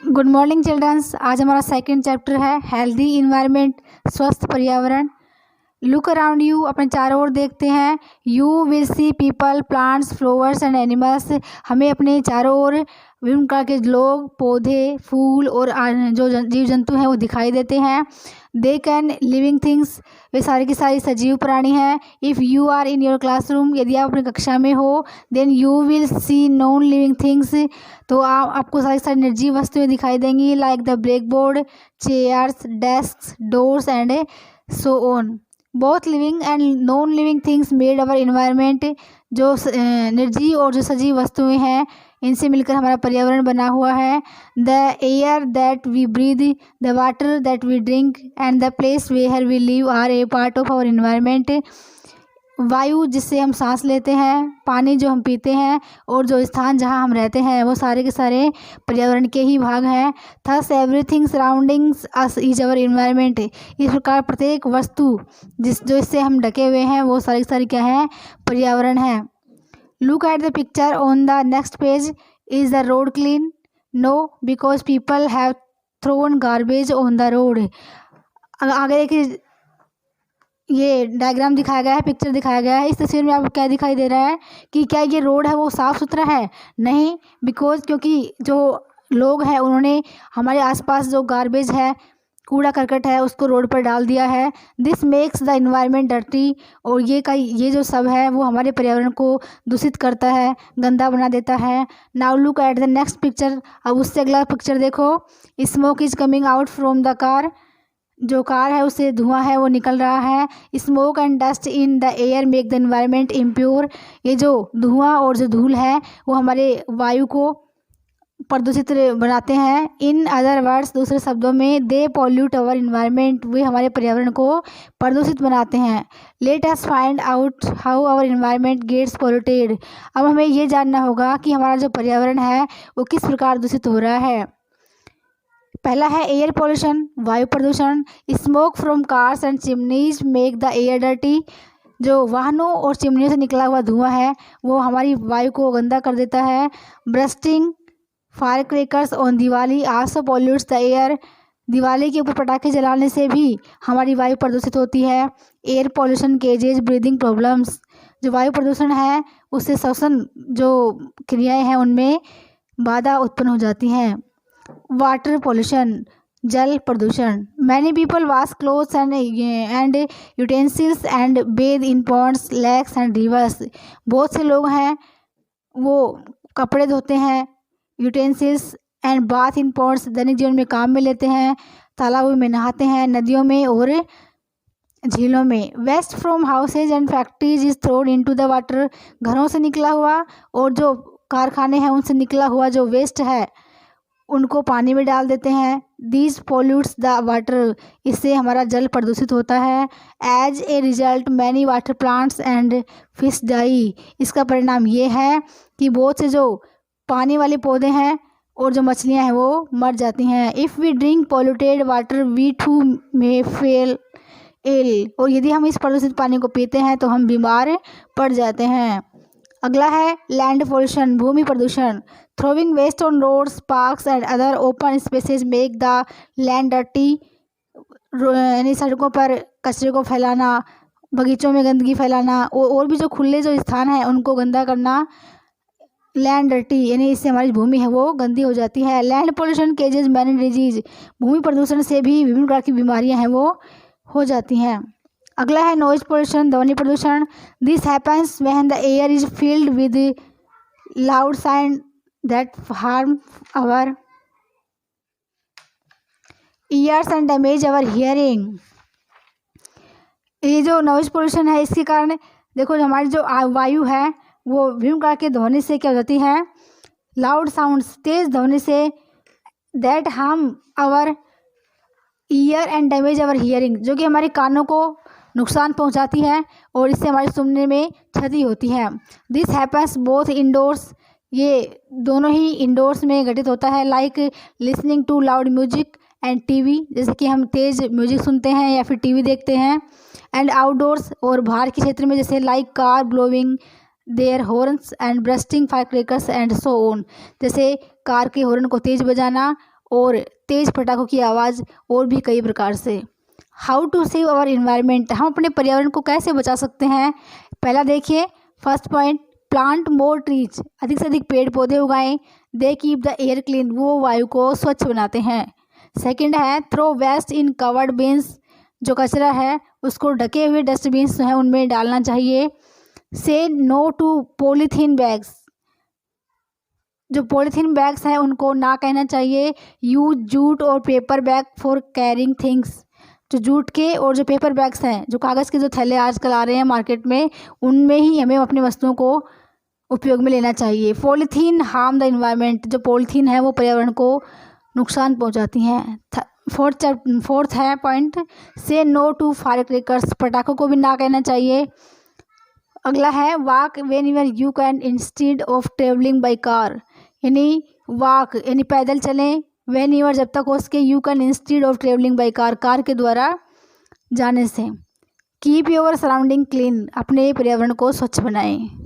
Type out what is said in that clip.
Good morning children's. आज हमारा second chapter है हेल्दी इन्वायरमेंट, स्वस्थ पर्यावरण। लुक अराउंड यू, अपने चारों ओर देखते हैं। You will see people, plants, flowers and animals. हमें अपने चारों ओर विभिन्न प्रकार के लोग, पौधे, फूल और जो जीव जंतु हैं वो दिखाई देते हैं। दे कैन लिविंग थिंग्स, वे सारी की सारी सजीव प्राणी हैं। If you are in your classroom, यदि आप अपनी कक्षा में हो, then you will see non living things, तो आपको सारी सारी निर्जीव वस्तुएं दिखाई देंगी। Like the blackboard, chairs, desk, doors and so on. Both living and non living things made our environment, जो निर्जीव और जो सजीव वस्तुएं हैं इनसे मिलकर हमारा पर्यावरण बना हुआ है। The air that we breathe, the water that we drink and the place where we live are a part of our environment. वायु जिससे हम सांस लेते हैं, पानी जो हम पीते हैं और जो स्थान जहाँ हम रहते हैं वो सारे के सारे पर्यावरण के ही भाग हैं। Thus everything surroundings us is our environment. इस प्रकार प्रत्येक वस्तु जो इससे हम ढके हुए हैं वो सारी की सारी क्या है, पर्यावरण है। Look at the picture on the next page. Is the road clean? No, because people have thrown garbage on the road. आगे देखिए, ये डायग्राम दिखाया गया है, पिक्चर दिखाया गया है। इस तस्वीर में आपको क्या दिखाई दे रहा है कि क्या ये रोड है वो साफ़ सुथरा है? नहीं, बिकॉज क्योंकि जो लोग हैं उन्होंने हमारे आसपास जो गार्बेज है, कूड़ा करकट है, उसको रोड पर डाल दिया है। This makes the environment dirty, और ये जो सब है वो हमारे पर्यावरण को दूषित करता है, गंदा बना देता है। Now look at the next picture. अब उससे अगला पिक्चर देखो। Smoke is coming out from the car, जो कार है उससे धुआं है वो निकल रहा है। Smoke and dust in the air make the environment impure. ये जो धुआं और जो धूल है वो हमारे वायु को प्रदूषित बनाते हैं। इन अदर वर्ड्स, दूसरे शब्दों में, दे पॉल्यूट अवर इन्वायरमेंट, वे हमारे पर्यावरण को प्रदूषित बनाते हैं। Let us find out how our environment gets polluted. अब हमें ये जानना होगा कि हमारा जो पर्यावरण है वो किस प्रकार दूषित हो रहा है। पहला है एयर पॉल्यूशन, वायु प्रदूषण। Smoke from cars and chimneys make the air dirty. जो वाहनों और चिमनियों से निकला हुआ धुआं है वो हमारी वायु को गंदा कर देता है। Bursting fire crackers on Diwali also pollutes the air. Diwali के ऊपर पटाखे जलाने से भी हमारी वायु प्रदूषित होती है। Air pollution causes breathing problems. जो वायु प्रदूषण है उससे श्वसन जो क्रियाएं हैं उनमें बाधा उत्पन्न हो जाती हैं। वाटर पॉल्यूशन, जल प्रदूषण। Many people wash clothes and utensils and bathe in ponds, lakes and rivers. बहुत से लोग हैं वो कपड़े धोते हैं, utensils and bath in ponds दैनिक जीवन में काम में लेते हैं, तालाबों में नहाते हैं, नदियों में और झीलों में। Waste from houses and factories is thrown into the water. घरों से निकला हुआ और जो कारखाने हैं उनसे निकला हुआ जो वेस्ट है उनको पानी में डाल देते हैं। दीज पोल्यूट्स द वाटर, इससे हमारा जल प्रदूषित होता है। As a result many water plants and fish die. इसका परिणाम ये है कि बहुत से जो पानी वाले पौधे हैं और जो मछलियां हैं वो मर जाती हैं। If we drink polluted water we too may fall ill. और यदि हम इस प्रदूषित पानी को पीते हैं तो हम बीमार पड़ जाते हैं। अगला है लैंड पोल्यूशन, भूमि प्रदूषण। Throwing waste on roads, parks and other open spaces make the land dirty. यानी सड़कों पर कचरे को फैलाना, बगीचों में गंदगी फैलाना और भी जो खुले जो स्थान हैं उनको गंदा करना, लैंड डर्टी, यानी इससे हमारी भूमि है वो गंदी हो जाती है। Land pollution causes many disease. भूमि प्रदूषण से भी विभिन्न प्रकार की बीमारियां हैं वो हो जाती हैं। अगला है नॉइज पोल्यूशन, ध्वनि प्रदूषण। This happens when the air is filled with loud sound that harm our ears and damage our hearing. ये जो नॉइज पोल्यूशन है इसके कारण देखो जो हमारी जो वायु है वो विभिन्न प्रकार के ध्वनि से क्या हो जाती है, लाउड साउंड्स, तेज ध्वनि से, that harm our ear and damage our hearing, जो कि हमारे कानों को नुकसान पहुंचाती है और इससे हमारे सुनने में क्षति होती है। दिस हैपन्स बोथ इंडोर्स, ये दोनों ही इंडोर्स में घटित होता है। Like listening to loud music and TV, जैसे कि हम तेज़ म्यूजिक सुनते हैं या फिर टीवी देखते हैं। एंड आउटडोर्स, और बाहर के क्षेत्र में जैसे like car blowing their horns and bursting firecrackers and so on, जैसे कार के हॉर्न को तेज़ बजाना और तेज़ पटाखों की आवाज़ और भी कई प्रकार से। How to save our environment, हम अपने पर्यावरण को कैसे बचा सकते हैं। पहला देखिए, first point, plant more trees, अधिक से अधिक पेड़ पौधे उगाएं। They keep the air clean, वो वायु को स्वच्छ बनाते हैं। सेकंड है, throw waste in covered bins, जो कचरा है उसको ढके हुए डस्टबिन्स जो है उनमें डालना चाहिए। से नो टू पॉलीथीन बैग्स, जो पॉलीथीन बैग्स हैं उनको ना कहना चाहिए। यूज जूट और paper bag for carrying things, जो जूट के और जो पेपर बैग्स हैं, जो कागज़ के जो थैले आजकल आ रहे हैं मार्केट में, उनमें ही हमें अपनी वस्तुओं को उपयोग में लेना चाहिए। पॉलीथीन हार्म द इन्वायरमेंट, जो पॉलीथीन है वो पर्यावरण को नुकसान पहुंचाती हैं। फोर्थ है पॉइंट, से नो टू फायर क्रैकर्स, पटाखों को भी ना कहना चाहिए। अगला है, walk when ever you can instead of travelling by car, यानी वॉक यानी पैदल चलें, वेन एवर जब तक हो सके, you can instead of travelling by car, car के द्वारा जाने से। कीप योर सराउंडिंग क्लीन, अपने पर्यावरण को स्वच्छ बनाएं।